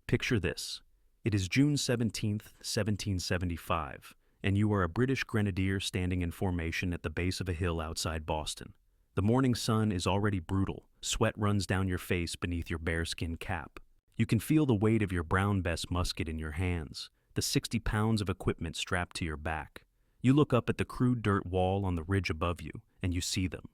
Picture this. It is June 17th, 1775, and you are a British grenadier standing in formation at the base of a hill outside Boston. The morning sun is already brutal. Sweat runs down your face beneath your bearskin cap. You can feel the weight of your Brown Bess musket in your hands, the 60 pounds of equipment strapped to your back. You look up at the crude dirt wall on the ridge above you, and you see them.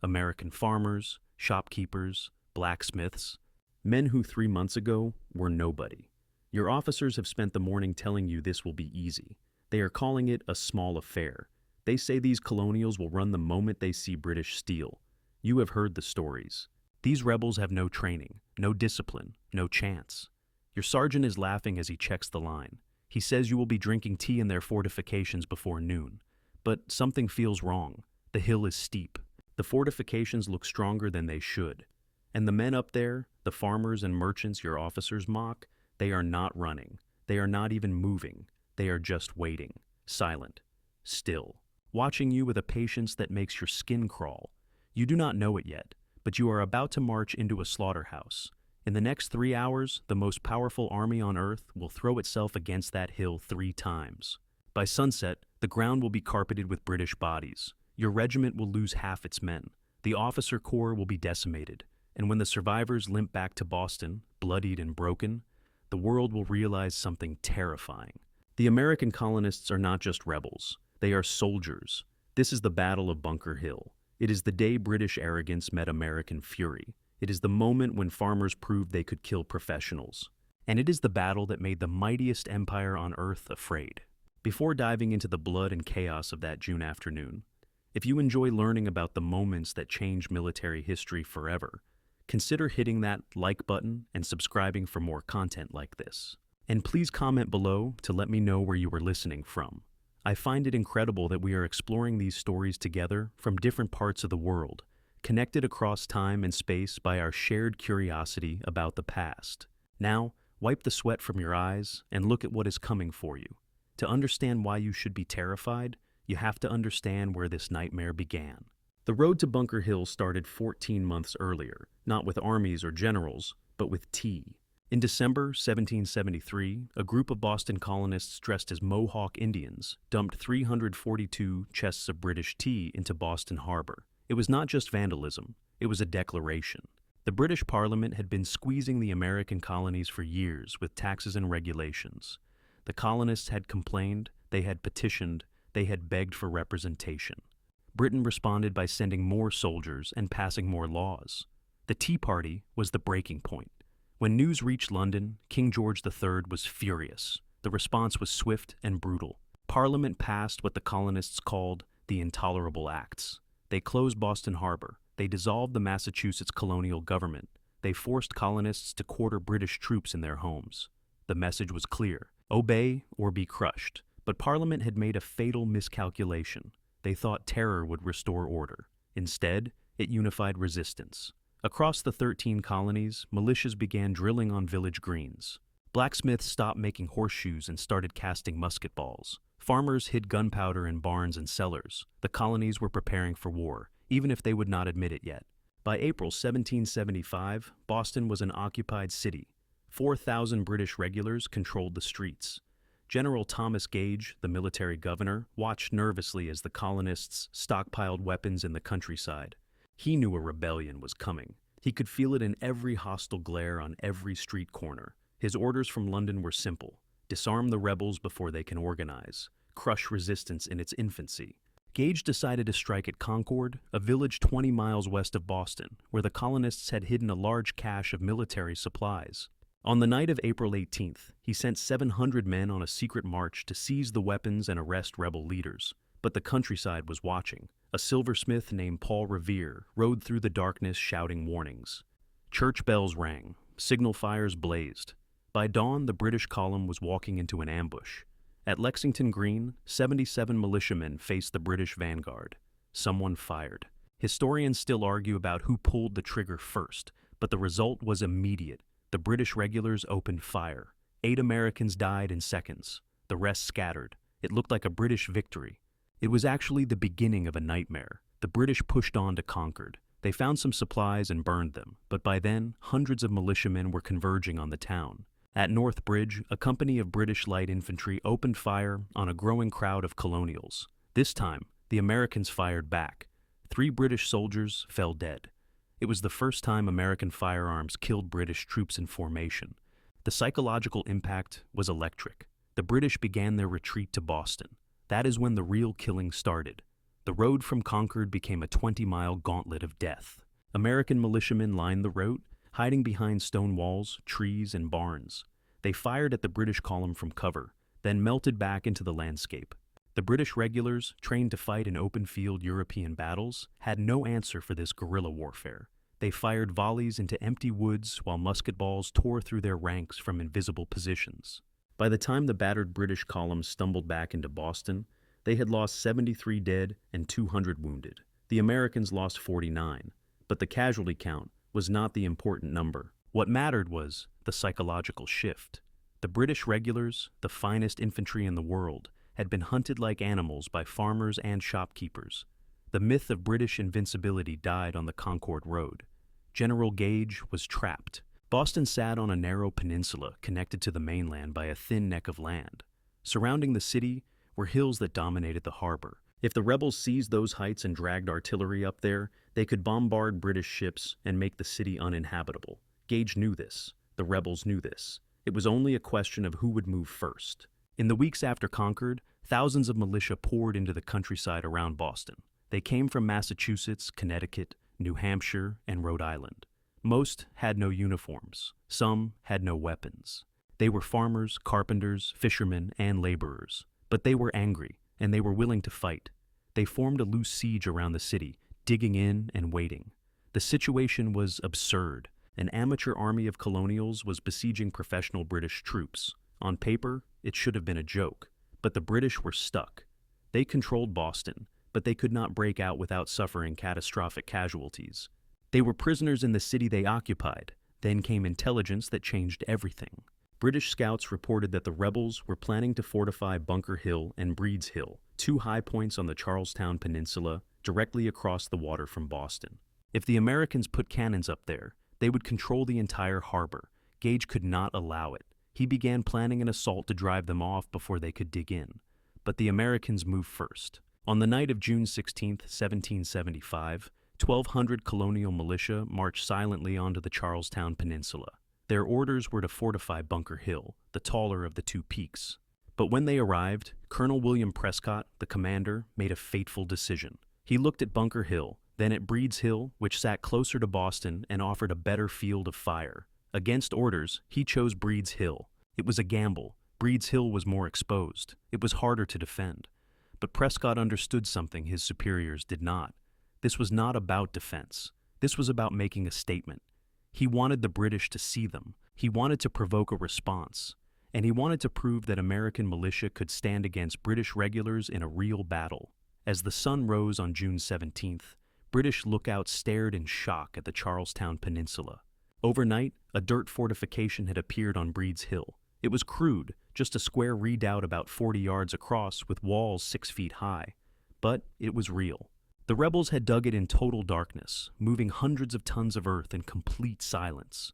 American farmers, shopkeepers, blacksmiths, men who 3 months ago were nobody. Your officers have spent the morning telling you this will be easy. They are calling it a small affair. They say these colonials will run the moment they see British steel. You have heard the stories. These rebels have no training, no discipline, no chance. Your sergeant is laughing as he checks the line. He says you will be drinking tea in their fortifications before noon. But something feels wrong. The hill is steep. The fortifications look stronger than they should. And the men up there, the farmers and merchants your officers mock, they are not running. They are not even moving. They are just waiting, silent, still, watching you with a patience that makes your skin crawl. You do not know it yet, but you are about to march into a slaughterhouse. In the next 3 hours, the most powerful army on earth will throw itself against that hill 3 times. By sunset, the ground will be carpeted with British bodies. Your regiment will lose half its men. The officer corps will be decimated. And when the survivors limp back to Boston, bloodied and broken, the world will realize something terrifying. The American colonists are not just rebels. They are soldiers. This is the Battle of Bunker Hill. It is the day British arrogance met American fury. It is the moment when farmers proved they could kill professionals. And it is the battle that made the mightiest empire on earth afraid. Before diving into the blood and chaos of that June afternoon, if you enjoy learning about the moments that changed military history forever, consider hitting that like button and subscribing for more content like this. And please comment below to let me know where you are listening from. I find it incredible that we are exploring these stories together from different parts of the world, connected across time and space by our shared curiosity about the past. Now, wipe the sweat from your eyes and look at what is coming for you. To understand why you should be terrified, you have to understand where this nightmare began. The road to Bunker Hill started 14 months earlier, not with armies or generals, but with tea. In December 1773, a group of Boston colonists dressed as Mohawk Indians dumped 342 chests of British tea into Boston Harbor. It was not just vandalism, it was a declaration. The British Parliament had been squeezing the American colonies for years with taxes and regulations. The colonists had complained, they had petitioned, they had begged for representation. Britain responded by sending more soldiers and passing more laws. The Tea Party was the breaking point. When news reached London, King George III was furious. The response was swift and brutal. Parliament passed what the colonists called the Intolerable Acts. They closed Boston Harbor. They dissolved the Massachusetts colonial government. They forced colonists to quarter British troops in their homes. The message was clear: obey or be crushed. But Parliament had made a fatal miscalculation. They thought terror would restore order. Instead, it unified resistance. Across the 13 colonies, militias began drilling on village greens. Blacksmiths stopped making horseshoes and started casting musket balls. Farmers hid gunpowder in barns and cellars. The colonies were preparing for war, even if they would not admit it yet. By April 1775, Boston was an occupied city. 4,000 British regulars controlled the streets. General Thomas Gage, the military governor, watched nervously as the colonists stockpiled weapons in the countryside. He knew a rebellion was coming. He could feel it in every hostile glare on every street corner. His orders from London were simple: disarm the rebels before they can organize, crush resistance in its infancy. Gage decided to strike at Concord, a village 20 miles west of Boston, where the colonists had hidden a large cache of military supplies. On the night of April 18th, he sent 700 men on a secret march to seize the weapons and arrest rebel leaders. But the countryside was watching. A silversmith named Paul Revere rode through the darkness shouting warnings. Church bells rang. Signal fires blazed. By dawn, the British column was walking into an ambush. At Lexington Green, 77 militiamen faced the British vanguard. Someone fired. Historians still argue about who pulled the trigger first, but the result was immediate. The British regulars opened fire. 8 Americans died in seconds. The rest scattered. It looked like a British victory. It was actually the beginning of a nightmare. The British pushed on to Concord. They found some supplies and burned them, but by then, hundreds of militiamen were converging on the town. At North Bridge, a company of British light infantry opened fire on a growing crowd of colonials. This time, the Americans fired back. 3 British soldiers fell dead. It was the first time American firearms killed British troops in formation. The psychological impact was electric. The British began their retreat to Boston. That is when the real killing started. The road from Concord became a 20-mile gauntlet of death. American militiamen lined the road, hiding behind stone walls, trees, and barns. They fired at the British column from cover, then melted back into the landscape. The British regulars, trained to fight in open-field European battles, had no answer for this guerrilla warfare. They fired volleys into empty woods while musket balls tore through their ranks from invisible positions. By the time the battered British column stumbled back into Boston, they had lost 73 dead and 200 wounded. The Americans lost 49, but the casualty count was not the important number. What mattered was the psychological shift. The British regulars, the finest infantry in the world, had been hunted like animals by farmers and shopkeepers. The myth of British invincibility died on the Concord Road. General Gage was trapped. Boston sat on a narrow peninsula connected to the mainland by a thin neck of land. Surrounding the city were hills that dominated the harbor. If the rebels seized those heights and dragged artillery up there, they could bombard British ships and make the city uninhabitable. Gage knew this. The rebels knew this. It was only a question of who would move first. In the weeks after Concord, thousands of militia poured into the countryside around Boston. They came from Massachusetts, Connecticut, New Hampshire, and Rhode Island. Most had no uniforms. Some had no weapons. They were farmers, carpenters, fishermen, and laborers. But they were angry, and they were willing to fight. They formed a loose siege around the city, digging in and waiting. The situation was absurd. An amateur army of colonials was besieging professional British troops. On paper, it should have been a joke, but the British were stuck. They controlled Boston, but they could not break out without suffering catastrophic casualties. They were prisoners in the city they occupied. Then came intelligence that changed everything. British scouts reported that the rebels were planning to fortify Bunker Hill and Breed's Hill, 2 high points on the Charlestown Peninsula, directly across the water from Boston. If the Americans put cannons up there, they would control the entire harbor. Gage could not allow it. He began planning an assault to drive them off before they could dig in. But the Americans moved first. On the night of June 16, 1775, 1,200 colonial militia marched silently onto the Charlestown Peninsula. Their orders were to fortify Bunker Hill, the taller of the 2 peaks. But when they arrived, Colonel William Prescott, the commander, made a fateful decision. He looked at Bunker Hill, then at Breed's Hill, which sat closer to Boston and offered a better field of fire. Against orders, he chose Breed's Hill. It was a gamble. Breed's Hill was more exposed. It was harder to defend. But Prescott understood something his superiors did not. This was not about defense. This was about making a statement. He wanted the British to see them. He wanted to provoke a response. And he wanted to prove that American militia could stand against British regulars in a real battle. As the sun rose on June 17th, British lookouts stared in shock at the Charlestown Peninsula. Overnight, a dirt fortification had appeared on Breed's Hill. It was crude, just a square redoubt about 40 yards across with walls 6 feet high. But it was real. The rebels had dug it in total darkness, moving hundreds of tons of earth in complete silence.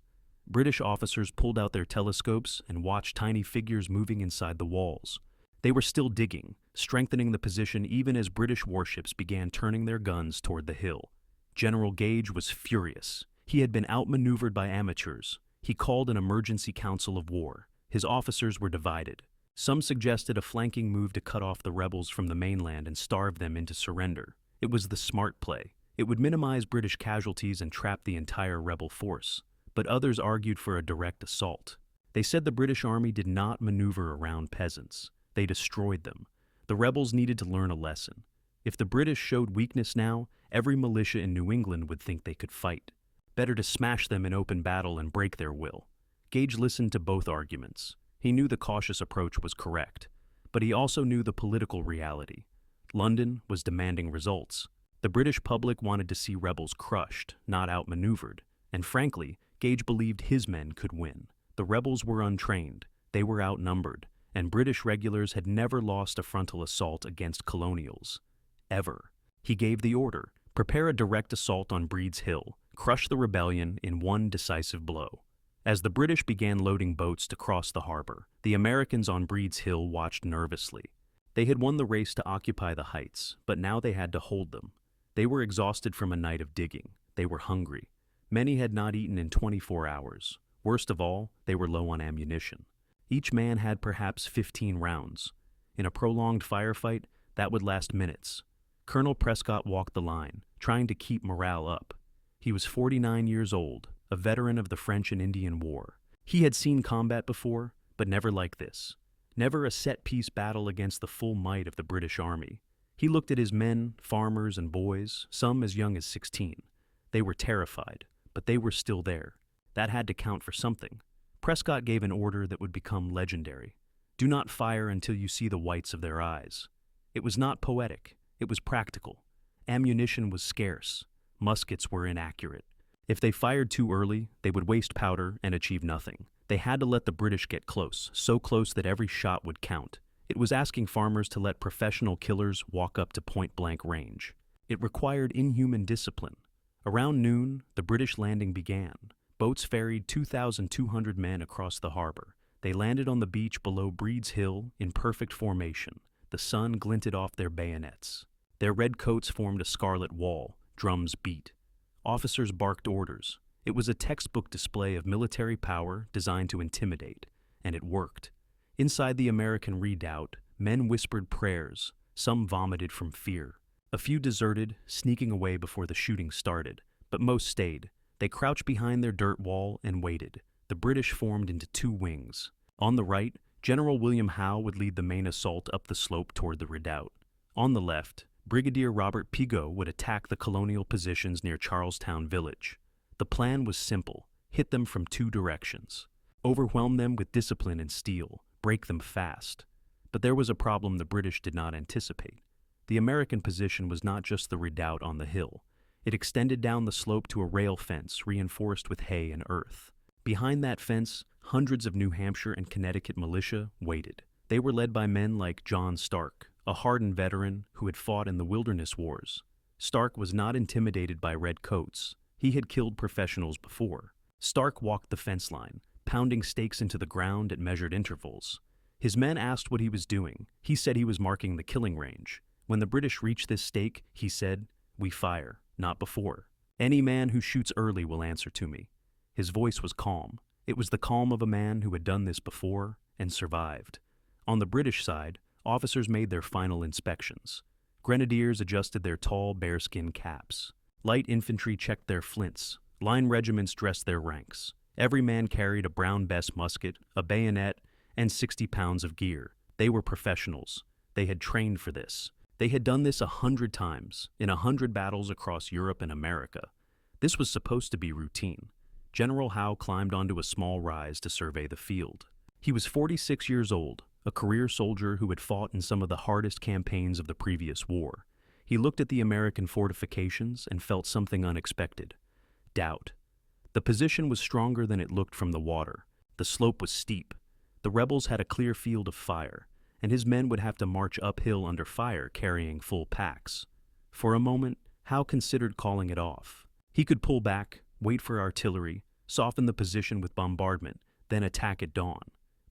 British officers pulled out their telescopes and watched tiny figures moving inside the walls. They were still digging, strengthening the position even as British warships began turning their guns toward the hill. General Gage was furious. He had been outmaneuvered by amateurs. He called an emergency council of war. His officers were divided. Some suggested a flanking move to cut off the rebels from the mainland and starve them into surrender. It was the smart play. It would minimize British casualties and trap the entire rebel force. But others argued for a direct assault. They said the British army did not maneuver around peasants. They destroyed them. The rebels needed to learn a lesson. If the British showed weakness now, every militia in New England would think they could fight. Better to smash them in open battle and break their will. Gage listened to both arguments. He knew the cautious approach was correct, but he also knew the political reality. London was demanding results. The British public wanted to see rebels crushed, not outmaneuvered, and frankly, Gage believed his men could win. The rebels were untrained, they were outnumbered, and British regulars had never lost a frontal assault against colonials. Ever. He gave the order, prepare a direct assault on Breed's Hill, crush the rebellion in one decisive blow. As the British began loading boats to cross the harbor, the Americans on Breed's Hill watched nervously. They had won the race to occupy the heights, but now they had to hold them. They were exhausted from a night of digging. They were hungry. Many had not eaten in 24 hours. Worst of all, they were low on ammunition. Each man had perhaps 15 rounds. In a prolonged firefight, that would last minutes. Colonel Prescott walked the line, trying to keep morale up. He was 49 years old, a veteran of the French and Indian War. He had seen combat before, but never like this. Never a set-piece battle against the full might of the British Army. He looked at his men, farmers and boys, some as young as 16. They were terrified, but they were still there. That had to count for something. Prescott gave an order that would become legendary. Do not fire until you see the whites of their eyes. It was not poetic. It was practical. Ammunition was scarce. Muskets were inaccurate. If they fired too early, they would waste powder and achieve nothing. They had to let the British get close, so close that every shot would count. It was asking farmers to let professional killers walk up to point-blank range. It required inhuman discipline. Around noon, the British landing began. Boats ferried 2,200 men across the harbor. They landed on the beach below Breed's Hill in perfect formation. The sun glinted off their bayonets. Their red coats formed a scarlet wall. Drums beat. Officers barked orders. It was a textbook display of military power designed to intimidate, and it worked. Inside the American redoubt, men whispered prayers. Some vomited from fear. A few deserted, sneaking away before the shooting started, but most stayed. They crouched behind their dirt wall and waited. The British formed into two wings. On the right, General William Howe would lead the main assault up the slope toward the redoubt. On the left, Brigadier Robert Pigot would attack the colonial positions near Charlestown Village. The plan was simple: hit them from two directions. Overwhelm them with discipline and steel, break them fast. But there was a problem the British did not anticipate. The American position was not just the redoubt on the hill. It extended down the slope to a rail fence reinforced with hay and earth. Behind that fence, hundreds of New Hampshire and Connecticut militia waited. They were led by men like John Stark, a hardened veteran who had fought in the Wilderness Wars. Stark was not intimidated by red coats. He had killed professionals before. Stark walked the fence line, pounding stakes into the ground at measured intervals. His men asked what he was doing. He said he was marking the killing range. When the British reached this stake, he said, "We fire, not before. Any man who shoots early will answer to me." His voice was calm. It was the calm of a man who had done this before and survived. On the British side, officers made their final inspections. Grenadiers adjusted their tall bearskin caps. Light infantry checked their flints. Line regiments dressed their ranks. Every man carried a Brown Bess musket, a bayonet, and 60 pounds of gear. They were professionals. They had trained for this. They had done this 100 times, in 100 battles across Europe and America. This was supposed to be routine. General Howe climbed onto a small rise to survey the field. He was 46 years old, a career soldier who had fought in some of the hardest campaigns of the previous war. He looked at the American fortifications and felt something unexpected: doubt. The position was stronger than it looked from the water. The slope was steep. The rebels had a clear field of fire, and his men would have to march uphill under fire carrying full packs. For a moment, Howe considered calling it off. He could pull back, wait for artillery, soften the position with bombardment, then attack at dawn.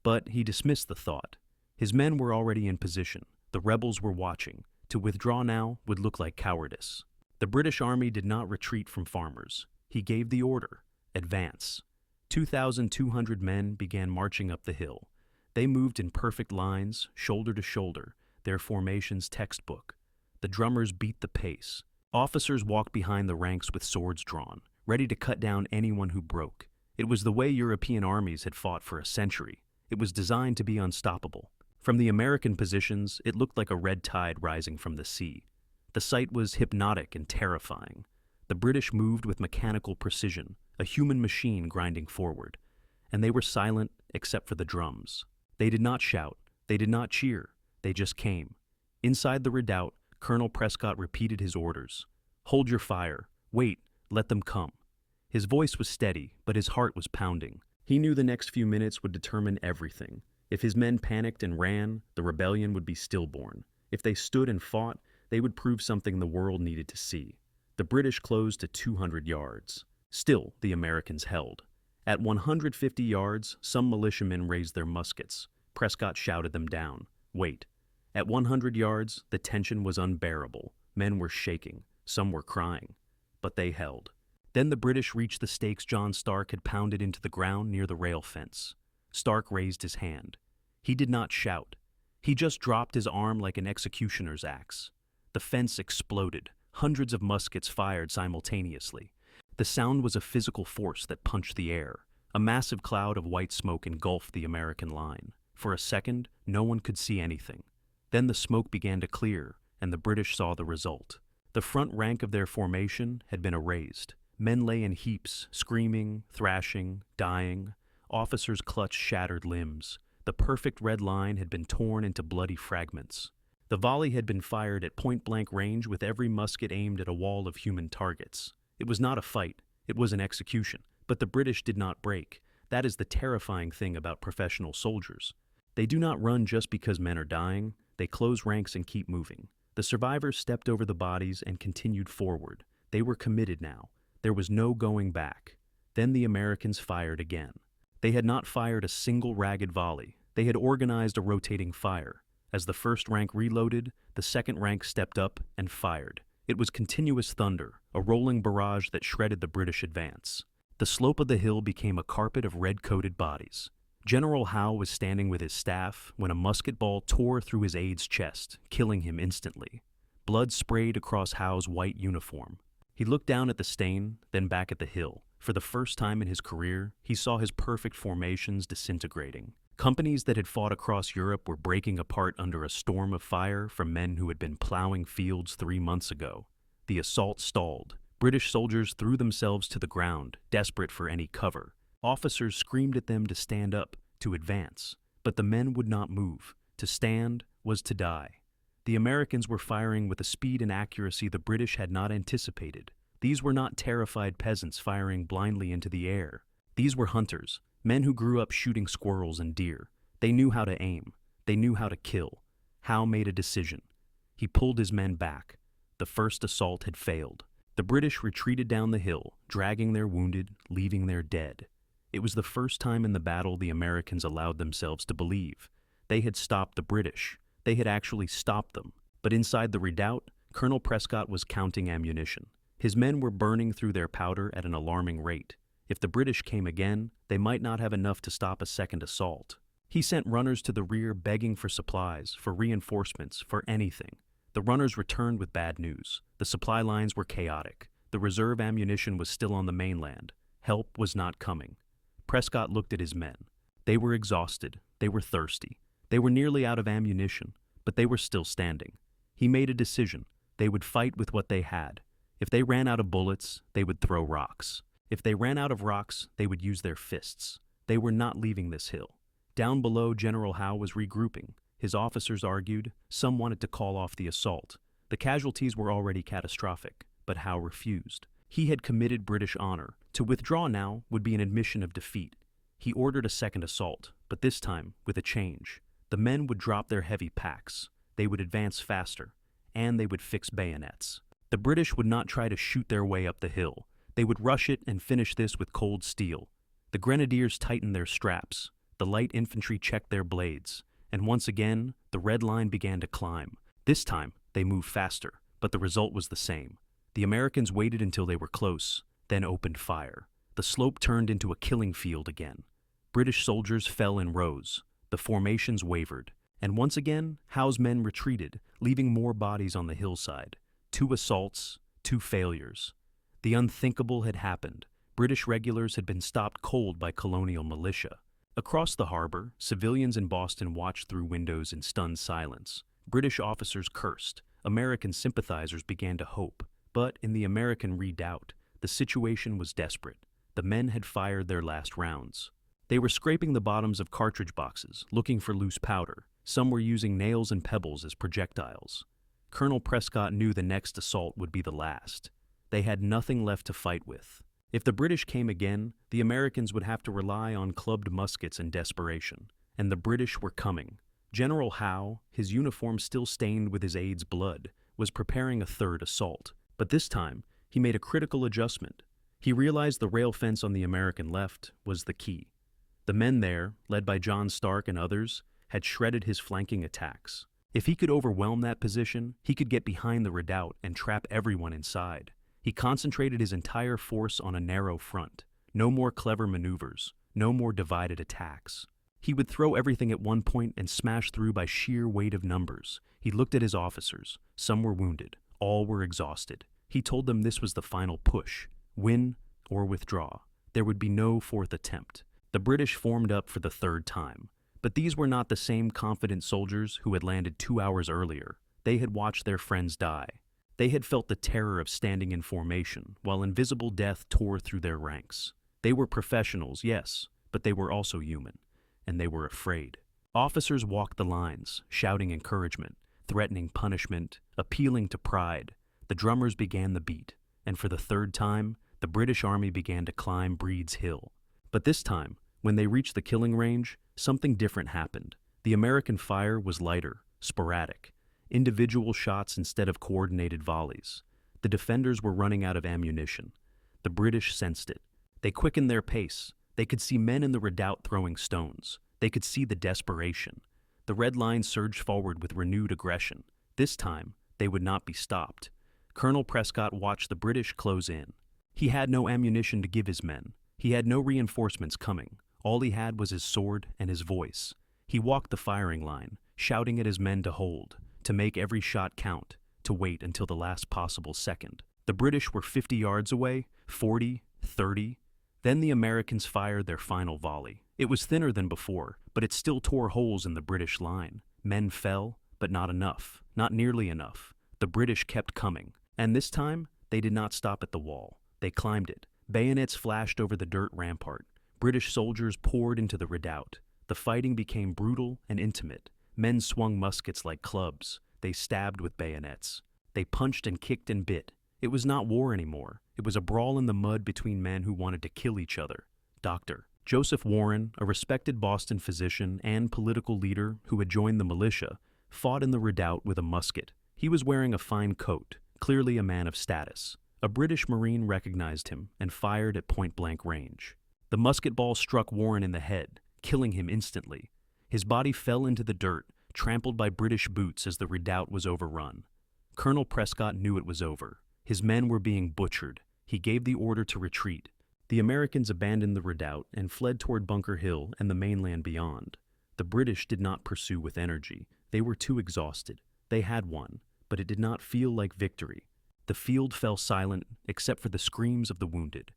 But he dismissed the thought. His men were already in position. The rebels were watching. To withdraw now would look like cowardice. The British Army did not retreat from farmers. He gave the order: advance. 2,200 men began marching up the hill. They moved in perfect lines, shoulder to shoulder, their formations textbook. The drummers beat the pace. Officers walked behind the ranks with swords drawn, ready to cut down anyone who broke. It was the way European armies had fought for a century. It was designed to be unstoppable. From the American positions, it looked like a red tide rising from the sea. The sight was hypnotic and terrifying. The British moved with mechanical precision, a human machine grinding forward. And they were silent except for the drums. They did not shout. They did not cheer. They just came. Inside the redoubt, Colonel Prescott repeated his orders. "Hold your fire. Wait. Let them come." His voice was steady, but his heart was pounding. He knew the next few minutes would determine everything. If his men panicked and ran, the rebellion would be stillborn. If they stood and fought, they would prove something the world needed to see. The British closed to 200 yards. Still, the Americans held. At 150 yards, some militiamen raised their muskets. Prescott shouted them down. Wait. At 100 yards, the tension was unbearable. Men were shaking. Some were crying. But they held. Then the British reached the stakes John Stark had pounded into the ground near the rail fence. Stark raised his hand. He did not shout. He just dropped his arm like an executioner's axe. The fence exploded. Hundreds of muskets fired simultaneously. The sound was a physical force that punched the air. A massive cloud of white smoke engulfed the American line. For a second, no one could see anything. Then the smoke began to clear, and the British saw the result. The front rank of their formation had been erased. Men lay in heaps, screaming, thrashing, dying. Officers clutched shattered limbs. The perfect red line had been torn into bloody fragments. The volley had been fired at point-blank range with every musket aimed at a wall of human targets. It was not a fight, it was an execution. But the British did not break. That is the terrifying thing about professional soldiers. They do not run just because men are dying. They close ranks and keep moving. The survivors stepped over the bodies and continued forward. They were committed now. There was no going back. Then the Americans fired again. They had not fired a single ragged volley. They had organized a rotating fire. As the first rank reloaded, the second rank stepped up and fired. It was continuous thunder, a rolling barrage that shredded the British advance. The slope of the hill became a carpet of red-coated bodies. General Howe was standing with his staff when a musket ball tore through his aide's chest, killing him instantly. Blood sprayed across Howe's white uniform. He looked down at the stain, then back at the hill. For the first time in his career, he saw his perfect formations disintegrating. Companies that had fought across Europe were breaking apart under a storm of fire from men who had been plowing fields 3 months ago. The assault stalled. British soldiers threw themselves to the ground, desperate for any cover. Officers screamed at them to stand up, to advance. But the men would not move. To stand was to die. The Americans were firing with a speed and accuracy the British had not anticipated. These were not terrified peasants firing blindly into the air. These were hunters, men who grew up shooting squirrels and deer. They knew how to aim. They knew how to kill. Howe made a decision. He pulled his men back. The first assault had failed. The British retreated down the hill, dragging their wounded, leaving their dead. It was the first time in the battle the Americans allowed themselves to believe. They had stopped the British. They had actually stopped them. But inside the redoubt, Colonel Prescott was counting ammunition. His men were burning through their powder at an alarming rate. If the British came again, they might not have enough to stop a second assault. He sent runners to the rear begging for supplies, for reinforcements, for anything. The runners returned with bad news. The supply lines were chaotic. The reserve ammunition was still on the mainland. Help was not coming. Prescott looked at his men. They were exhausted. They were thirsty. They were nearly out of ammunition, but they were still standing. He made a decision. They would fight with what they had. If they ran out of bullets, they would throw rocks. If they ran out of rocks, they would use their fists. They were not leaving this hill. Down below, General Howe was regrouping. His officers argued. Some wanted to call off the assault. The casualties were already catastrophic, but Howe refused. He had committed British honor. To withdraw now would be an admission of defeat. He ordered a second assault, but this time with a change. The men would drop their heavy packs. They would advance faster, and they would fix bayonets. The British would not try to shoot their way up the hill. They would rush it and finish this with cold steel. The grenadiers tightened their straps. The light infantry checked their blades. And once again, the red line began to climb. This time, they moved faster, but the result was the same. The Americans waited until they were close, then opened fire. The slope turned into a killing field again. British soldiers fell in rows. The formations wavered. And once again, Howe's men retreated, leaving more bodies on the hillside. 2 assaults, 2 failures. The unthinkable had happened. British regulars had been stopped cold by colonial militia. Across the harbor, civilians in Boston watched through windows in stunned silence. British officers cursed. American sympathizers began to hope. But in the American redoubt, the situation was desperate. The men had fired their last rounds. They were scraping the bottoms of cartridge boxes, looking for loose powder. Some were using nails and pebbles as projectiles. Colonel Prescott knew the next assault would be the last. They had nothing left to fight with. If the British came again, the Americans would have to rely on clubbed muskets in desperation. And the British were coming. General Howe, his uniform still stained with his aide's blood, was preparing a third assault. But this time, he made a critical adjustment. He realized the rail fence on the American left was the key. The men there, led by John Stark and others, had shredded his flanking attacks. If he could overwhelm that position, he could get behind the redoubt and trap everyone inside. He concentrated his entire force on a narrow front. No more clever maneuvers, no more divided attacks. He would throw everything at one point and smash through by sheer weight of numbers. He looked at his officers. Some were wounded. All were exhausted. He told them this was the final push. Win or withdraw. There would be no fourth attempt. The British formed up for the third time. But these were not the same confident soldiers who had landed 2 hours earlier. They had watched their friends die. They had felt the terror of standing in formation, while invisible death tore through their ranks. They were professionals, yes, but they were also human, and they were afraid. Officers walked the lines, shouting encouragement, threatening punishment, appealing to pride. The drummers began the beat, and for the third time, the British Army began to climb Breed's Hill. But this time, when they reached the killing range, something different happened. The American fire was lighter, sporadic, individual shots instead of coordinated volleys. The defenders were running out of ammunition. The British sensed it. They quickened their pace. They could see men in the redoubt throwing stones. They could see the desperation. The red line surged forward with renewed aggression. This time, they would not be stopped. Colonel Prescott watched the British close in. He had no ammunition to give his men. He had no reinforcements coming. All he had was his sword and his voice. He walked the firing line, shouting at his men to hold, to make every shot count, to wait until the last possible second. The British were 50 yards away, 40, 30. Then the Americans fired their final volley. It was thinner than before, but it still tore holes in the British line. Men fell, but not enough, not nearly enough. The British kept coming, and this time, they did not stop at the wall. They climbed it. Bayonets flashed over the dirt rampart. British soldiers poured into the redoubt. The fighting became brutal and intimate. Men swung muskets like clubs. They stabbed with bayonets. They punched and kicked and bit. It was not war anymore. It was a brawl in the mud between men who wanted to kill each other. Dr. Joseph Warren, a respected Boston physician and political leader who had joined the militia, fought in the redoubt with a musket. He was wearing a fine coat, clearly a man of status. A British Marine recognized him and fired at point-blank range. The musket ball struck Warren in the head, killing him instantly. His body fell into the dirt, trampled by British boots as the redoubt was overrun. Colonel Prescott knew it was over. His men were being butchered. He gave the order to retreat. The Americans abandoned the redoubt and fled toward Bunker Hill and the mainland beyond. The British did not pursue with energy. They were too exhausted. They had won, but it did not feel like victory. The field fell silent except for the screams of the wounded.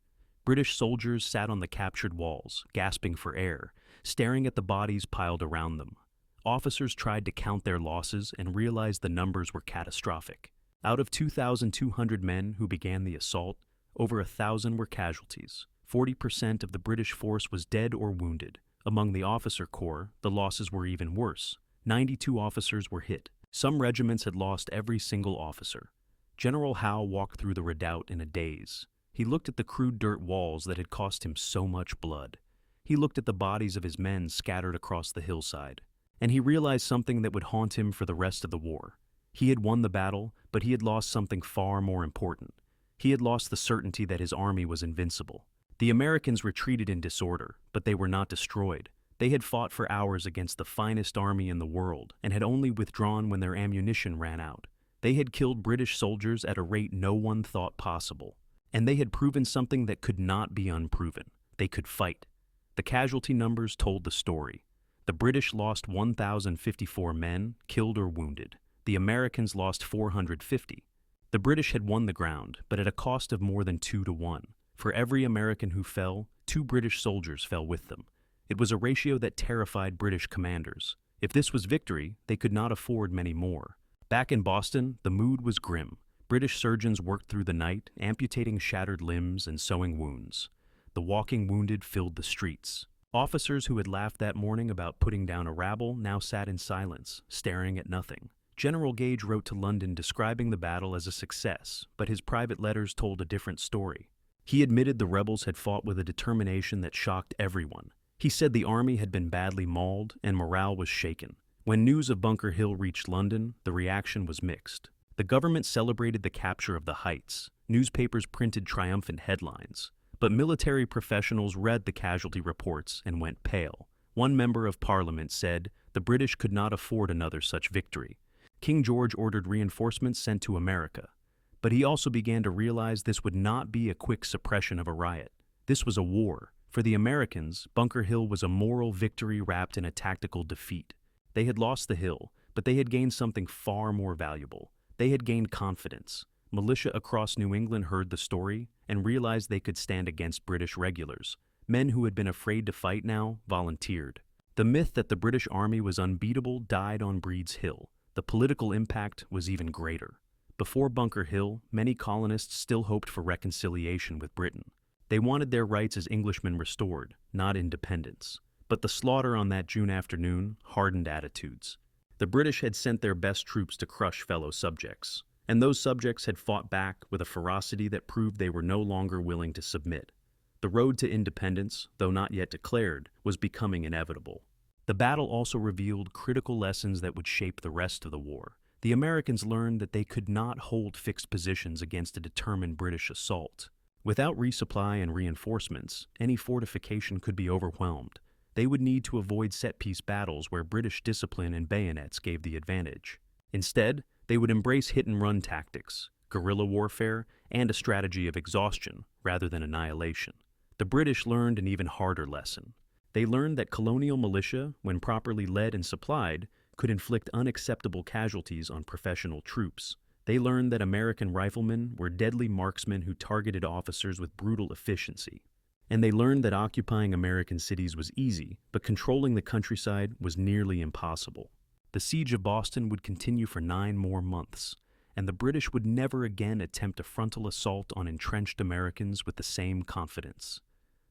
British soldiers sat on the captured walls, gasping for air, staring at the bodies piled around them. Officers tried to count their losses and realized the numbers were catastrophic. Out of 2,200 men who began the assault, over 1,000 were casualties. 40% of the British force was dead or wounded. Among the officer corps, the losses were even worse. 92 officers were hit. Some regiments had lost every single officer. General Howe walked through the redoubt in a daze. He looked at the crude dirt walls that had cost him so much blood. He looked at the bodies of his men scattered across the hillside. And he realized something that would haunt him for the rest of the war. He had won the battle, but he had lost something far more important. He had lost the certainty that his army was invincible. The Americans retreated in disorder, but they were not destroyed. They had fought for hours against the finest army in the world and had only withdrawn when their ammunition ran out. They had killed British soldiers at a rate no one thought possible. And they had proven something that could not be unproven. They could fight. The casualty numbers told the story. The British lost 1,054 men, killed or wounded. The Americans lost 450. The British had won the ground, but at a cost of more than 2 to 1. For every American who fell, 2 British soldiers fell with them. It was a ratio that terrified British commanders. If this was victory, they could not afford many more. Back in Boston, the mood was grim. British surgeons worked through the night, amputating shattered limbs and sewing wounds. The walking wounded filled the streets. Officers who had laughed that morning about putting down a rabble now sat in silence, staring at nothing. General Gage wrote to London describing the battle as a success, but his private letters told a different story. He admitted the rebels had fought with a determination that shocked everyone. He said the army had been badly mauled and morale was shaken. When news of Bunker Hill reached London, the reaction was mixed. The government celebrated the capture of the Heights. Newspapers printed triumphant headlines. But military professionals read the casualty reports and went pale. One member of parliament said the British could not afford another such victory. King George ordered reinforcements sent to America. But he also began to realize this would not be a quick suppression of a riot. This was a war. For the Americans, Bunker Hill was a moral victory wrapped in a tactical defeat. They had lost the hill, but they had gained something far more valuable. They had gained confidence. Militia across New England heard the story and realized they could stand against British regulars. Men who had been afraid to fight now volunteered. The myth that the British army was unbeatable died on Breed's Hill. The political impact was even greater. Before Bunker Hill, many colonists still hoped for reconciliation with Britain. They wanted their rights as Englishmen restored, not independence. But the slaughter on that June afternoon hardened attitudes. The British had sent their best troops to crush fellow subjects, and those subjects had fought back with a ferocity that proved they were no longer willing to submit. The road to independence, though not yet declared, was becoming inevitable. The battle also revealed critical lessons that would shape the rest of the war. The Americans learned that they could not hold fixed positions against a determined British assault. Without resupply and reinforcements, any fortification could be overwhelmed. They would need to avoid set-piece battles where British discipline and bayonets gave the advantage. Instead, they would embrace hit-and-run tactics, guerrilla warfare, and a strategy of exhaustion rather than annihilation. The British learned an even harder lesson. They learned that colonial militia, when properly led and supplied, could inflict unacceptable casualties on professional troops. They learned that American riflemen were deadly marksmen who targeted officers with brutal efficiency. And they learned that occupying American cities was easy, but controlling the countryside was nearly impossible. The siege of Boston would continue for 9 more months, and the British would never again attempt a frontal assault on entrenched Americans with the same confidence.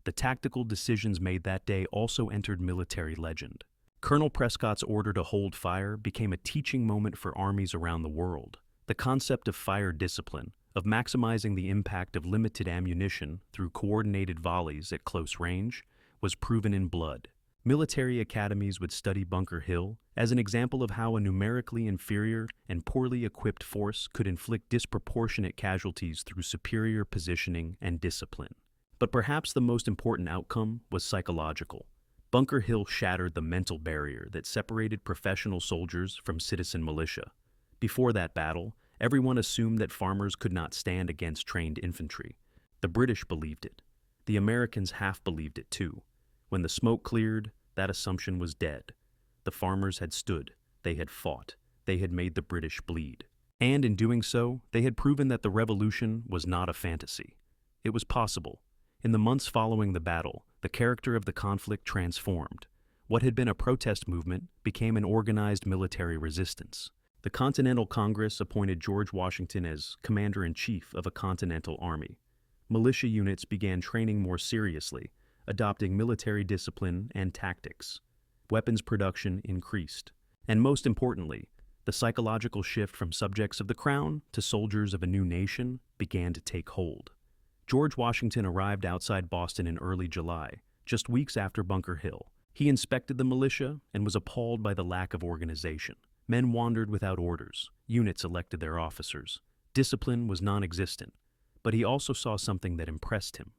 The tactical decisions made that day also entered military legend. Colonel Prescott's order to hold fire became a teaching moment for armies around the world. The concept of fire discipline, of maximizing the impact of limited ammunition through coordinated volleys at close range, was proven in blood. Military academies would study Bunker Hill as an example of how a numerically inferior and poorly equipped force could inflict disproportionate casualties through superior positioning and discipline. But perhaps the most important outcome was psychological. Bunker Hill shattered the mental barrier that separated professional soldiers from citizen militia. Before that battle, everyone assumed that farmers could not stand against trained infantry. The British believed it. The Americans half believed it too. When the smoke cleared, that assumption was dead. The farmers had stood, they had fought, they had made the British bleed. And in doing so, they had proven that the revolution was not a fantasy. It was possible. In the months following the battle, the character of the conflict transformed. What had been a protest movement became an organized military resistance. The Continental Congress appointed George Washington as commander-in-chief of a continental army. Militia units began training more seriously, adopting military discipline and tactics. Weapons production increased. And most importantly, the psychological shift from subjects of the crown to soldiers of a new nation began to take hold. George Washington arrived outside Boston in early July, just weeks after Bunker Hill. He inspected the militia and was appalled by the lack of organization. Men wandered without orders. Units elected their officers. Discipline was non-existent. But he also saw something that impressed him.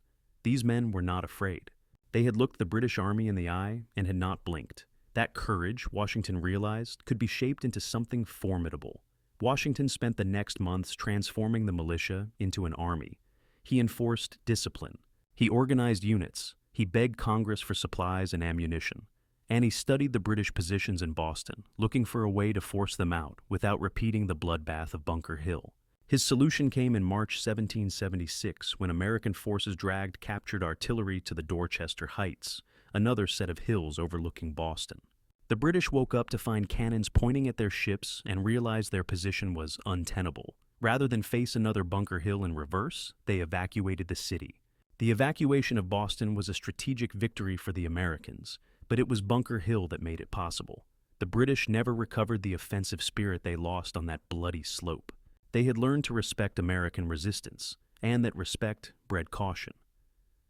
These men were not afraid. They had looked the British Army in the eye and had not blinked. That courage, Washington realized, could be shaped into something formidable. Washington spent the next months transforming the militia into an army. He enforced discipline. He organized units. He begged Congress for supplies and ammunition. And he studied the British positions in Boston, looking for a way to force them out without repeating the bloodbath of Bunker Hill. His solution came in March 1776 when American forces dragged captured artillery to the Dorchester Heights, another set of hills overlooking Boston. The British woke up to find cannons pointing at their ships and realized their position was untenable. Rather than face another Bunker Hill in reverse, they evacuated the city. The evacuation of Boston was a strategic victory for the Americans, but it was Bunker Hill that made it possible. The British never recovered the offensive spirit they lost on that bloody slope. They had learned to respect American resistance, and that respect bred caution.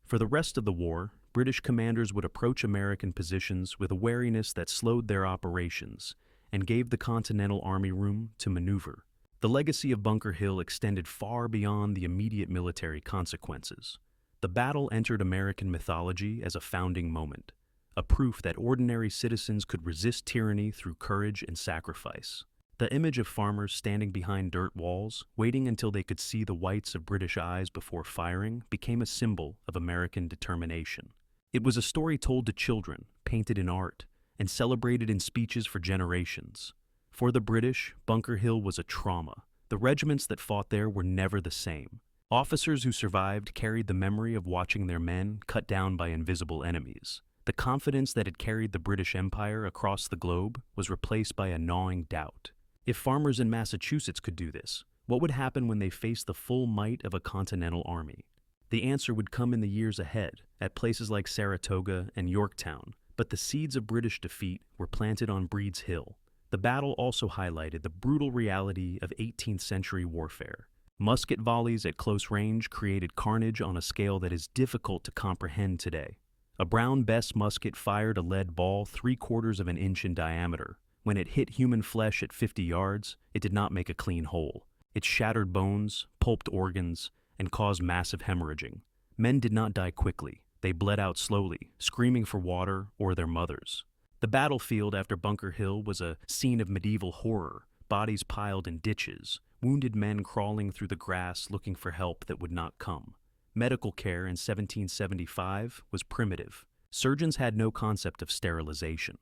For the rest of the war, British commanders would approach American positions with a wariness that slowed their operations and gave the Continental Army room to maneuver. The legacy of Bunker Hill extended far beyond the immediate military consequences. The battle entered American mythology as a founding moment, a proof that ordinary citizens could resist tyranny through courage and sacrifice. The image of farmers standing behind dirt walls, waiting until they could see the whites of British eyes before firing, became a symbol of American determination. It was a story told to children, painted in art, and celebrated in speeches for generations. For the British, Bunker Hill was a trauma. The regiments that fought there were never the same. Officers who survived carried the memory of watching their men cut down by invisible enemies. The confidence that had carried the British Empire across the globe was replaced by a gnawing doubt. If farmers in Massachusetts could do this, what would happen when they faced the full might of a continental army? The answer would come in the years ahead, at places like Saratoga and Yorktown, but the seeds of British defeat were planted on Breed's Hill. The battle also highlighted the brutal reality of 18th century warfare. Musket volleys at close range created carnage on a scale that is difficult to comprehend today. A Brown Bess musket fired a lead ball 3/4 of an inch in diameter. When it hit human flesh at 50 yards, it did not make a clean hole. It shattered bones, pulped organs, and caused massive hemorrhaging. Men did not die quickly. They bled out slowly, screaming for water or their mothers. The battlefield after Bunker Hill was a scene of medieval horror, bodies piled in ditches, wounded men crawling through the grass looking for help that would not come. Medical care in 1775 was primitive. Surgeons had no concept of sterilization.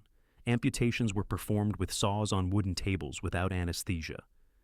Amputations were performed with saws on wooden tables without anesthesia.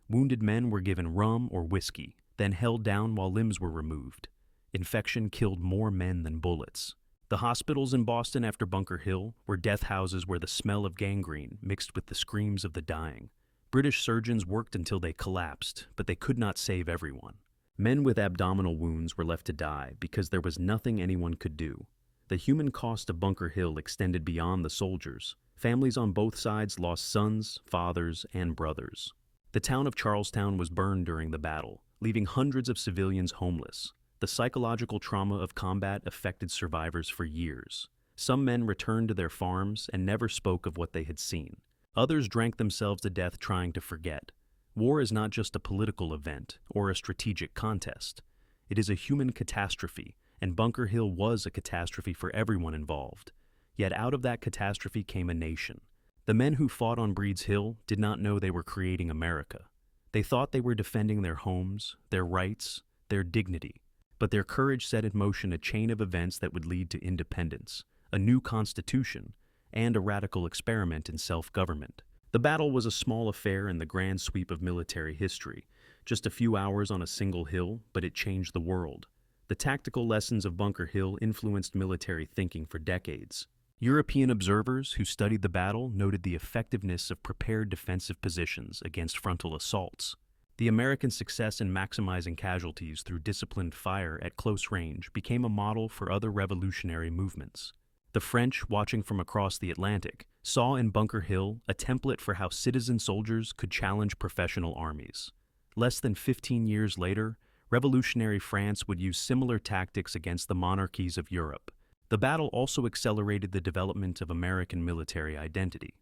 Wounded men were given rum or whiskey, then held down while limbs were removed. Infection killed more men than bullets. The hospitals in Boston after Bunker Hill were death houses where the smell of gangrene mixed with the screams of the dying. British surgeons worked until they collapsed, but they could not save everyone. Men with abdominal wounds were left to die because there was nothing anyone could do. The human cost of Bunker Hill extended beyond the soldiers. Families on both sides lost sons, fathers, and brothers. The town of Charlestown was burned during the battle, leaving hundreds of civilians homeless. The psychological trauma of combat affected survivors for years. Some men returned to their farms and never spoke of what they had seen. Others drank themselves to death trying to forget. War is not just a political event or a strategic contest. It is a human catastrophe, and Bunker Hill was a catastrophe for everyone involved. Yet out of that catastrophe came a nation. The men who fought on Breed's Hill did not know they were creating America. They thought they were defending their homes, their rights, their dignity. But their courage set in motion a chain of events that would lead to independence, a new constitution, and a radical experiment in self-government. The battle was a small affair in the grand sweep of military history, just a few hours on a single hill, but it changed the world. The tactical lessons of Bunker Hill influenced military thinking for decades. European observers who studied the battle noted the effectiveness of prepared defensive positions against frontal assaults. The American success in maximizing casualties through disciplined fire at close range became a model for other revolutionary movements. The French, watching from across the Atlantic, saw in Bunker Hill a template for how citizen soldiers could challenge professional armies. Less than 15 years later, revolutionary France would use similar tactics against the monarchies of Europe. The battle also accelerated the development of American military identity.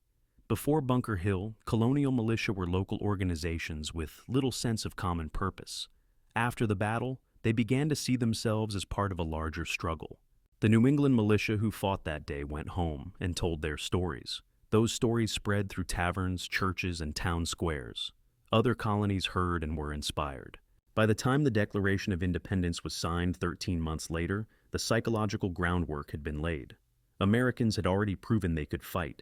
Before Bunker Hill, colonial militia were local organizations with little sense of common purpose. After the battle, they began to see themselves as part of a larger struggle. The New England militia who fought that day went home and told their stories. Those stories spread through taverns, churches, and town squares. Other colonies heard and were inspired. By the time the Declaration of Independence was signed 13 months later, the psychological groundwork had been laid. Americans had already proven they could fight.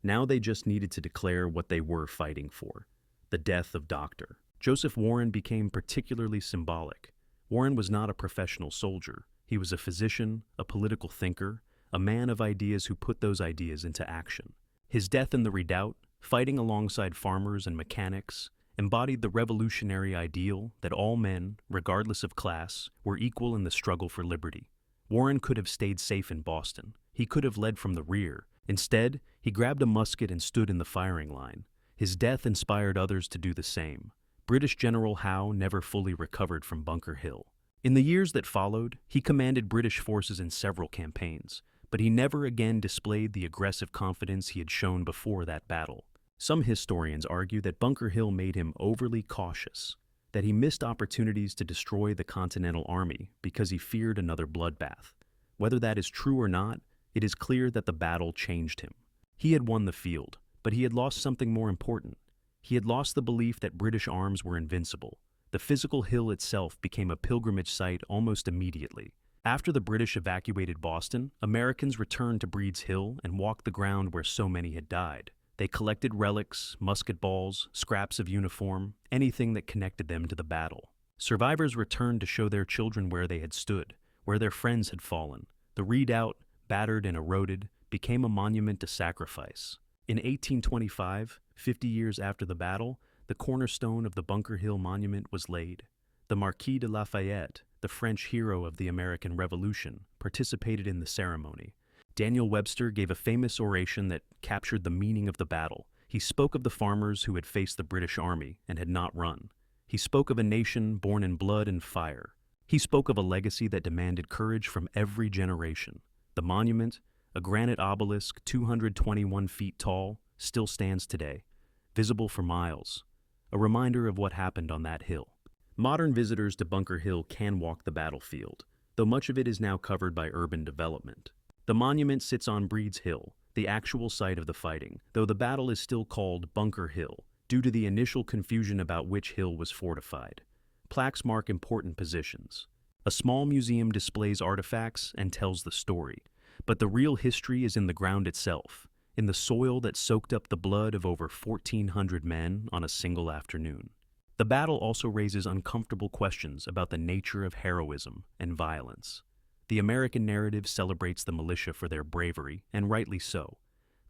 Now they just needed to declare what they were fighting for: the death of Dr. Joseph Warren became particularly symbolic. Warren was not a professional soldier. He was a physician, a political thinker, a man of ideas who put those ideas into action. His death in the redoubt, fighting alongside farmers and mechanics, embodied the revolutionary ideal that all men, regardless of class, were equal in the struggle for liberty. Warren could have stayed safe in Boston. He could have led from the rear. Instead, he grabbed a musket and stood in the firing line. His death inspired others to do the same. British General Howe never fully recovered from Bunker Hill. In the years that followed, he commanded British forces in several campaigns, but he never again displayed the aggressive confidence he had shown before that battle. Some historians argue that Bunker Hill made him overly cautious, that he missed opportunities to destroy the Continental Army because he feared another bloodbath. Whether that is true or not, it is clear that the battle changed him. He had won the field, but he had lost something more important. He had lost the belief that British arms were invincible. The physical hill itself became a pilgrimage site almost immediately. After the British evacuated Boston, Americans returned to Breed's Hill and walked the ground where so many had died. They collected relics, musket balls, scraps of uniform, anything that connected them to the battle. Survivors returned to show their children where they had stood, where their friends had fallen. The redoubt, battered and eroded, became a monument to sacrifice. In 1825, 50 years after the battle, the cornerstone of the Bunker Hill Monument was laid. The Marquis de Lafayette, the French hero of the American Revolution, participated in the ceremony. Daniel Webster gave a famous oration that captured the meaning of the battle. He spoke of the farmers who had faced the British Army and had not run. He spoke of a nation born in blood and fire. He spoke of a legacy that demanded courage from every generation. The monument, a granite obelisk 221 feet tall, still stands today, visible for miles, a reminder of what happened on that hill. Modern visitors to Bunker Hill can walk the battlefield, though much of it is now covered by urban development. The monument sits on Breed's Hill, the actual site of the fighting, though the battle is still called Bunker Hill, due to the initial confusion about which hill was fortified. Plaques mark important positions. A small museum displays artifacts and tells the story, but the real history is in the ground itself, in the soil that soaked up the blood of over 1,400 men on a single afternoon. The battle also raises uncomfortable questions about the nature of heroism and violence. The American narrative celebrates the militia for their bravery, and rightly so.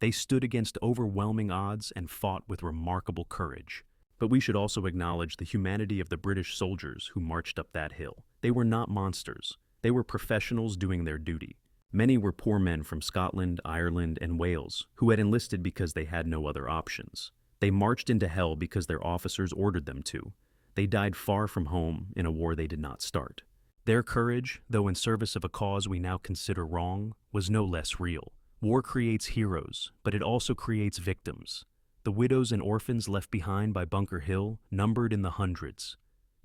They stood against overwhelming odds and fought with remarkable courage. But we should also acknowledge the humanity of the British soldiers who marched up that hill. They were not monsters. They were professionals doing their duty. Many were poor men from Scotland, Ireland, and Wales who had enlisted because they had no other options. They marched into hell because their officers ordered them to. They died far from home in a war they did not start. Their courage, though in service of a cause we now consider wrong, was no less real. War creates heroes, but it also creates victims. The widows and orphans left behind by Bunker Hill numbered in the hundreds.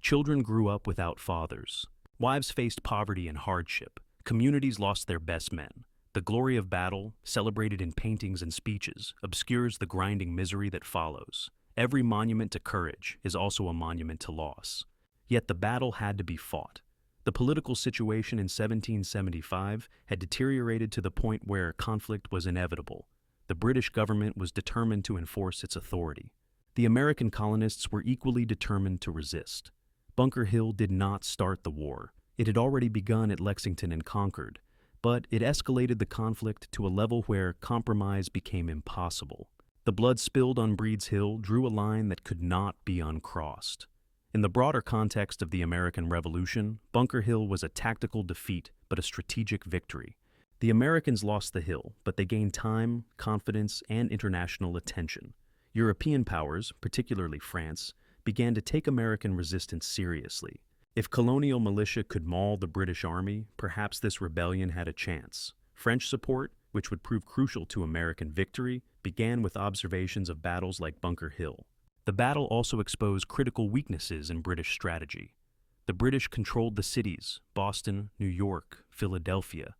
Children grew up without fathers. Wives faced poverty and hardship. Communities lost their best men. The glory of battle, celebrated in paintings and speeches, obscures the grinding misery that follows. Every monument to courage is also a monument to loss. Yet the battle had to be fought. The political situation in 1775 had deteriorated to the point where conflict was inevitable. The British government was determined to enforce its authority. The American colonists were equally determined to resist. Bunker Hill did not start the war. It had already begun at Lexington and Concord, but it escalated the conflict to a level where compromise became impossible. The blood spilled on Breed's Hill drew a line that could not be uncrossed. In the broader context of the American Revolution, Bunker Hill was a tactical defeat but a strategic victory. The Americans lost the hill, but they gained time, confidence, and international attention. European powers, particularly France, began to take American resistance seriously. If colonial militia could maul the British Army, perhaps this rebellion had a chance. French support, which would prove crucial to American victory, began with observations of battles like Bunker Hill. The battle also exposed critical weaknesses in British strategy. The British controlled the cities, Boston, New York, Philadelphia,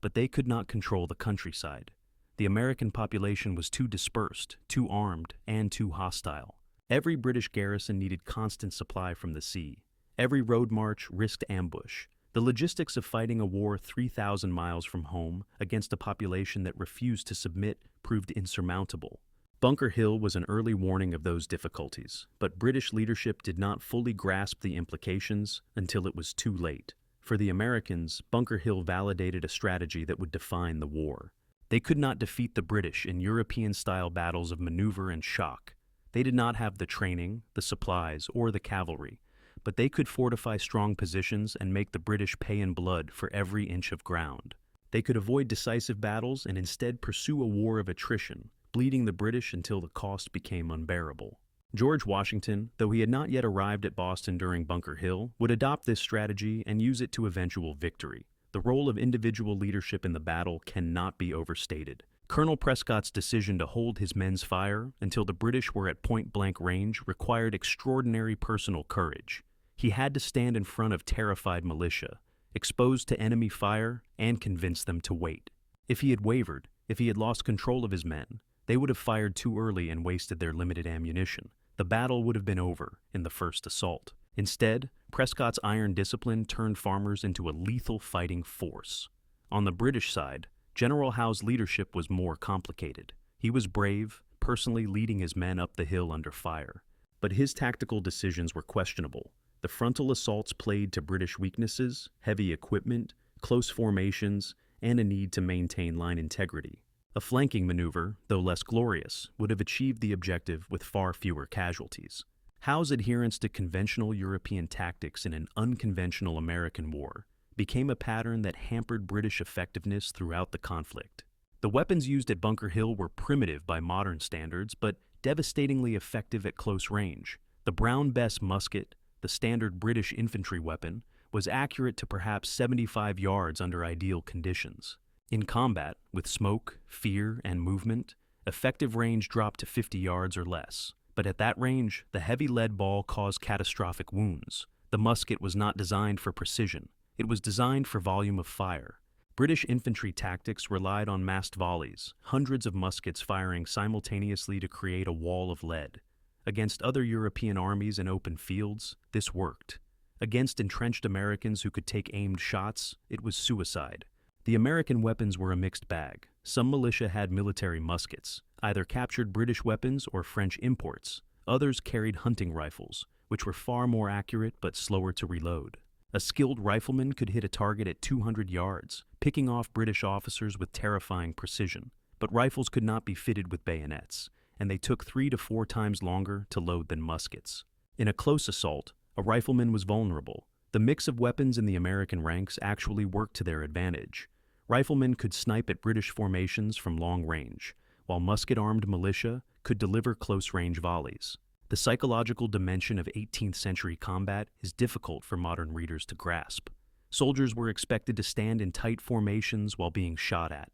but they could not control the countryside. The American population was too dispersed, too armed, and too hostile. Every British garrison needed constant supply from the sea. Every road march risked ambush. The logistics of fighting a war 3,000 miles from home against a population that refused to submit proved insurmountable. Bunker Hill was an early warning of those difficulties, but British leadership did not fully grasp the implications until it was too late. For the Americans, Bunker Hill validated a strategy that would define the war. They could not defeat the British in European-style battles of maneuver and shock. They did not have the training, the supplies, or the cavalry, but they could fortify strong positions and make the British pay in blood for every inch of ground. They could avoid decisive battles and instead pursue a war of attrition, bleeding the British until the cost became unbearable. George Washington, though he had not yet arrived at Boston during Bunker Hill, would adopt this strategy and use it to eventual victory. The role of individual leadership in the battle cannot be overstated. Colonel Prescott's decision to hold his men's fire until the British were at point-blank range required extraordinary personal courage. He had to stand in front of terrified militia, exposed to enemy fire, and convince them to wait. If he had wavered, if he had lost control of his men, they would have fired too early and wasted their limited ammunition. The battle would have been over in the first assault. Instead, Prescott's iron discipline turned farmers into a lethal fighting force. On the British side, General Howe's leadership was more complicated. He was brave, personally leading his men up the hill under fire. But his tactical decisions were questionable. The frontal assaults played to British weaknesses, heavy equipment, close formations, and a need to maintain line integrity. A flanking maneuver, though less glorious, would have achieved the objective with far fewer casualties. Howe's adherence to conventional European tactics in an unconventional American war became a pattern that hampered British effectiveness throughout the conflict. The weapons used at Bunker Hill were primitive by modern standards, but devastatingly effective at close range. The Brown Bess musket, the standard British infantry weapon, was accurate to perhaps 75 yards under ideal conditions. In combat, with smoke, fear, and movement, effective range dropped to 50 yards or less. But at that range, the heavy lead ball caused catastrophic wounds. The musket was not designed for precision. It was designed for volume of fire. British infantry tactics relied on massed volleys, hundreds of muskets firing simultaneously to create a wall of lead. Against other European armies in open fields, this worked. Against entrenched Americans who could take aimed shots, it was suicide. The American weapons were a mixed bag. Some militia had military muskets, either captured British weapons or French imports. Others carried hunting rifles, which were far more accurate but slower to reload. A skilled rifleman could hit a target at 200 yards, picking off British officers with terrifying precision. But rifles could not be fitted with bayonets, and they took 3 to 4 times longer to load than muskets. In a close assault, a rifleman was vulnerable. The mix of weapons in the American ranks actually worked to their advantage. Riflemen could snipe at British formations from long range, while musket-armed militia could deliver close-range volleys. The psychological dimension of 18th century combat is difficult for modern readers to grasp. Soldiers were expected to stand in tight formations while being shot at.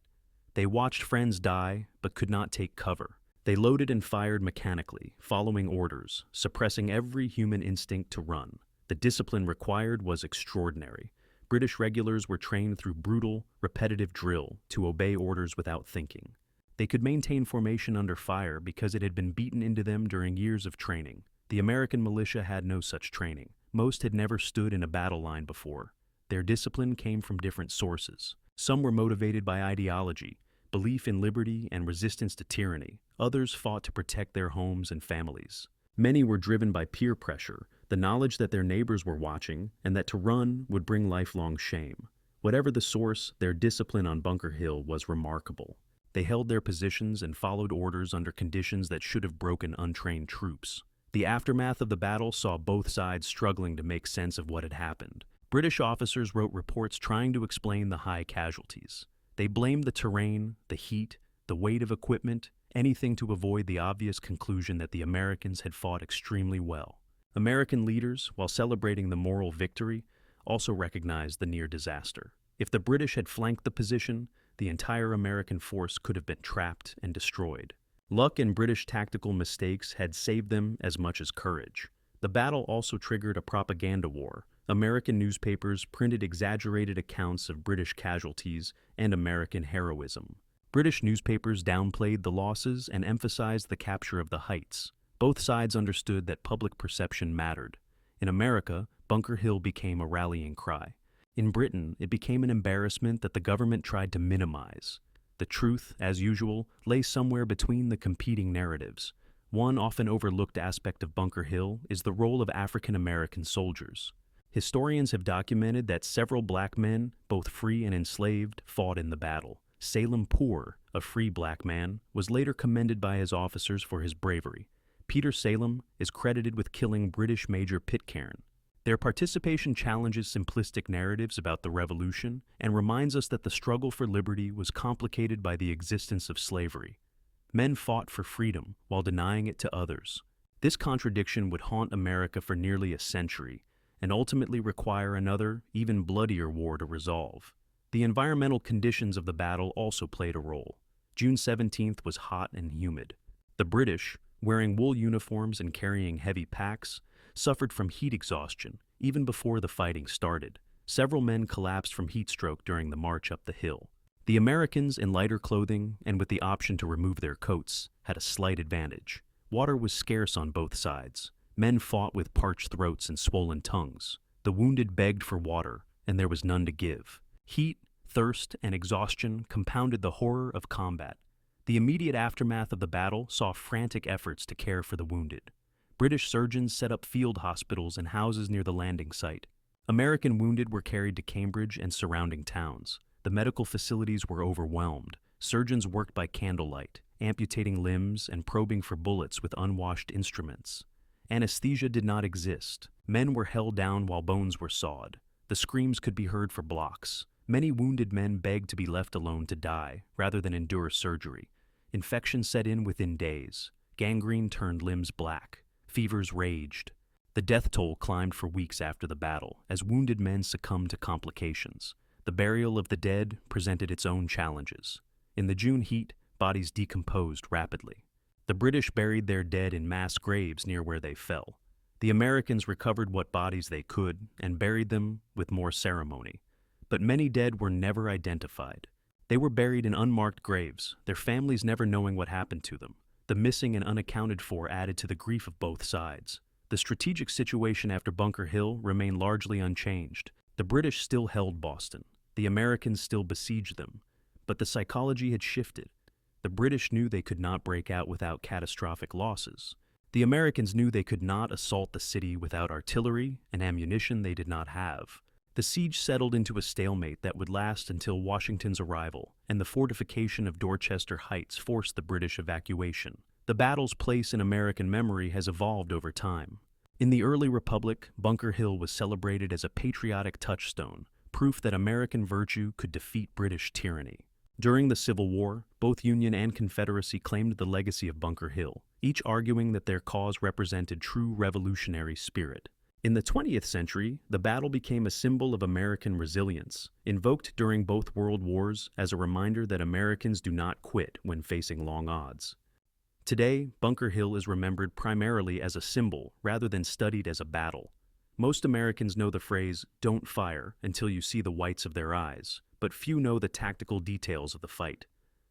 They watched friends die, but could not take cover. They loaded and fired mechanically, following orders, suppressing every human instinct to run. The discipline required was extraordinary. British regulars were trained through brutal, repetitive drill to obey orders without thinking. They could maintain formation under fire because it had been beaten into them during years of training. The American militia had no such training. Most had never stood in a battle line before. Their discipline came from different sources. Some were motivated by ideology, belief in liberty and resistance to tyranny. Others fought to protect their homes and families. Many were driven by peer pressure, the knowledge that their neighbors were watching and that to run would bring lifelong shame. Whatever the source, their discipline on Bunker Hill was remarkable. They held their positions and followed orders under conditions that should have broken untrained troops. The aftermath of the battle saw both sides struggling to make sense of what had happened. British officers wrote reports trying to explain the high casualties. They blamed the terrain, the heat, the weight of equipment, anything to avoid the obvious conclusion that the Americans had fought extremely well. American leaders, while celebrating the moral victory, also recognized the near disaster. If the British had flanked the position, the entire American force could have been trapped and destroyed. Luck and British tactical mistakes had saved them as much as courage. The battle also triggered a propaganda war. American newspapers printed exaggerated accounts of British casualties and American heroism. British newspapers downplayed the losses and emphasized the capture of the heights. Both sides understood that public perception mattered. In America, Bunker Hill became a rallying cry. In Britain, it became an embarrassment that the government tried to minimize. The truth, as usual, lay somewhere between the competing narratives. One often overlooked aspect of Bunker Hill is the role of African American soldiers. Historians have documented that several black men, both free and enslaved, fought in the battle. Salem Poor, a free black man, was later commended by his officers for his bravery. Peter Salem is credited with killing British Major Pitcairn. Their participation challenges simplistic narratives about the Revolution and reminds us that the struggle for liberty was complicated by the existence of slavery. Men fought for freedom while denying it to others. This contradiction would haunt America for nearly a century and ultimately require another, even bloodier war to resolve. The environmental conditions of the battle also played a role. June 17th was hot and humid. The British, wearing wool uniforms and carrying heavy packs, suffered from heat exhaustion even before the fighting started. Several men collapsed from heat stroke during the march up the hill. The Americans, in lighter clothing and with the option to remove their coats, had a slight advantage. Water was scarce on both sides. Men fought with parched throats and swollen tongues. The wounded begged for water, and there was none to give. Heat, thirst, and exhaustion compounded the horror of combat. The immediate aftermath of the battle saw frantic efforts to care for the wounded. British surgeons set up field hospitals and houses near the landing site. American wounded were carried to Cambridge and surrounding towns. The medical facilities were overwhelmed. Surgeons worked by candlelight, amputating limbs and probing for bullets with unwashed instruments. Anesthesia did not exist. Men were held down while bones were sawed. The screams could be heard for blocks. Many wounded men begged to be left alone to die rather than endure surgery. Infection set in within days. Gangrene turned limbs black. Fevers raged. The death toll climbed for weeks after the battle as wounded men succumbed to complications. The burial of the dead presented its own challenges. In the June heat, bodies decomposed rapidly. The British buried their dead in mass graves near where they fell. The Americans recovered what bodies they could and buried them with more ceremony. But many dead were never identified. They were buried in unmarked graves, their families never knowing what happened to them. The missing and unaccounted for added to the grief of both sides. The strategic situation after Bunker Hill remained largely unchanged. The British still held Boston. The Americans still besieged them. But the psychology had shifted. The British knew they could not break out without catastrophic losses. The Americans knew they could not assault the city without artillery and ammunition they did not have. The siege settled into a stalemate that would last until Washington's arrival, and the fortification of Dorchester Heights forced the British evacuation. The battle's place in American memory has evolved over time. In the early Republic, Bunker Hill was celebrated as a patriotic touchstone, proof that American virtue could defeat British tyranny. During the Civil War, both Union and Confederacy claimed the legacy of Bunker Hill, each arguing that their cause represented true revolutionary spirit. In the 20th century, the battle became a symbol of American resilience, invoked during both World Wars as a reminder that Americans do not quit when facing long odds. Today, Bunker Hill is remembered primarily as a symbol rather than studied as a battle. Most Americans know the phrase, "Don't fire until you see the whites of their eyes," but few know the tactical details of the fight.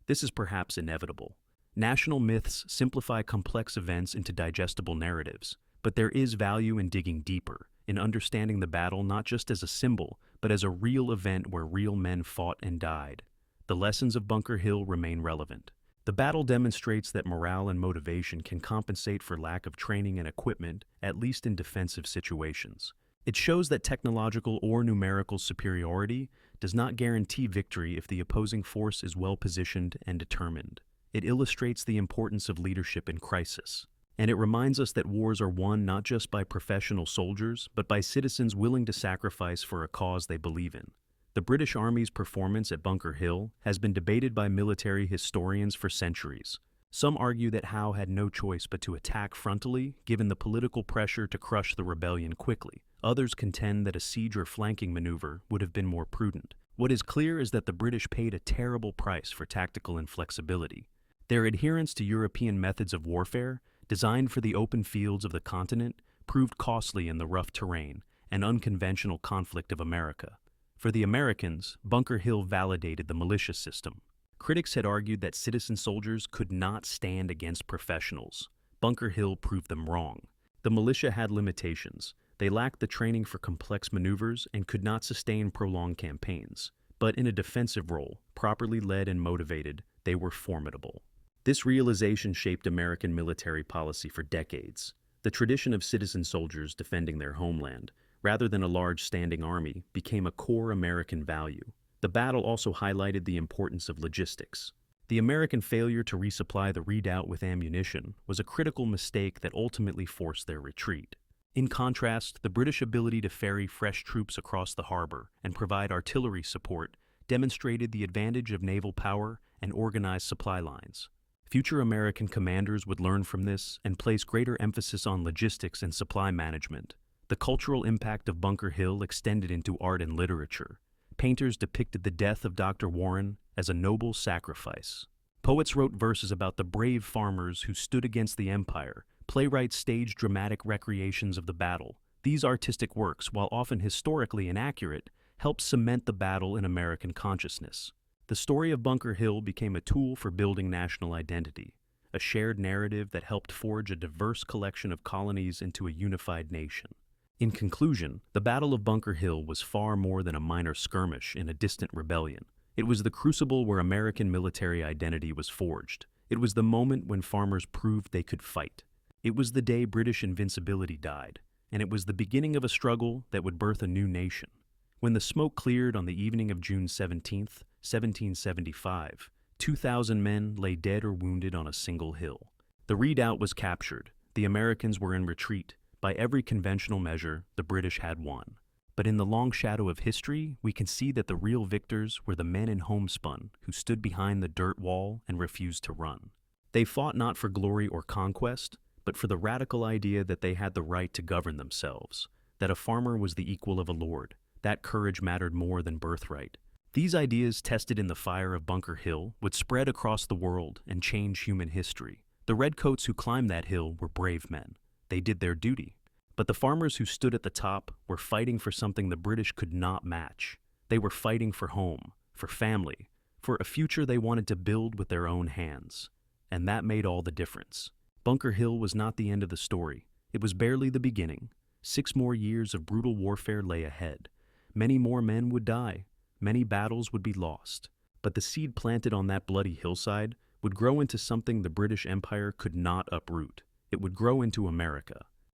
This is perhaps inevitable. National myths simplify complex events into digestible narratives, but there is value in digging deeper, in understanding the battle not just as a symbol, but as a real event where real men fought and died. The lessons of Bunker Hill remain relevant. The battle demonstrates that morale and motivation can compensate for lack of training and equipment, at least in defensive situations. It shows that technological or numerical superiority does not guarantee victory if the opposing force is well-positioned and determined. It illustrates the importance of leadership in crisis. And it reminds us that wars are won not just by professional soldiers, but by citizens willing to sacrifice for a cause they believe in. The British Army's performance at Bunker Hill has been debated by military historians for centuries. Some argue that Howe had no choice but to attack frontally, given the political pressure to crush the rebellion quickly. Others contend that a siege or flanking maneuver would have been more prudent. What is clear is that the British paid a terrible price for tactical inflexibility. Their adherence to European methods of warfare, designed for the open fields of the continent, proved costly in the rough terrain and unconventional conflict of America. For the Americans, Bunker Hill validated the militia system. Critics had argued that citizen soldiers could not stand against professionals. Bunker Hill proved them wrong. The militia had limitations. They lacked the training for complex maneuvers and could not sustain prolonged campaigns. But in a defensive role, properly led and motivated, they were formidable. This realization shaped American military policy for decades. The tradition of citizen soldiers defending their homeland, rather than a large standing army, became a core American value. The battle also highlighted the importance of logistics. The American failure to resupply the redoubt with ammunition was a critical mistake that ultimately forced their retreat. In contrast, the British ability to ferry fresh troops across the harbor and provide artillery support demonstrated the advantage of naval power and organized supply lines. Future American commanders would learn from this and place greater emphasis on logistics and supply management. The cultural impact of Bunker Hill extended into art and literature. Painters depicted the death of Dr. Warren as a noble sacrifice. Poets wrote verses about the brave farmers who stood against the empire. Playwrights staged dramatic recreations of the battle. These artistic works, while often historically inaccurate, helped cement the battle in American consciousness. The story of Bunker Hill became a tool for building national identity, a shared narrative that helped forge a diverse collection of colonies into a unified nation. In conclusion, the Battle of Bunker Hill was far more than a minor skirmish in a distant rebellion. It was the crucible where American military identity was forged. It was the moment when farmers proved they could fight. It was the day British invincibility died, and it was the beginning of a struggle that would birth a new nation. When the smoke cleared on the evening of June 17, 1775, 2,000 men lay dead or wounded on a single hill. The redoubt was captured. The Americans were in retreat. By every conventional measure, the British had won. But in the long shadow of history, we can see that the real victors were the men in homespun who stood behind the dirt wall and refused to run. They fought not for glory or conquest, but for the radical idea that they had the right to govern themselves, that a farmer was the equal of a lord. That courage mattered more than birthright. These ideas, tested in the fire of Bunker Hill, would spread across the world and change human history. The redcoats who climbed that hill were brave men. They did their duty. But the farmers who stood at the top were fighting for something the British could not match. They were fighting for home, for family, for a future they wanted to build with their own hands. And that made all the difference. Bunker Hill was not the end of the story. It was barely the beginning. 6 more years of brutal warfare lay ahead. Many more men would die. Many battles would be lost. But the seed planted on that bloody hillside would grow into something the British Empire could not uproot. It would grow into America.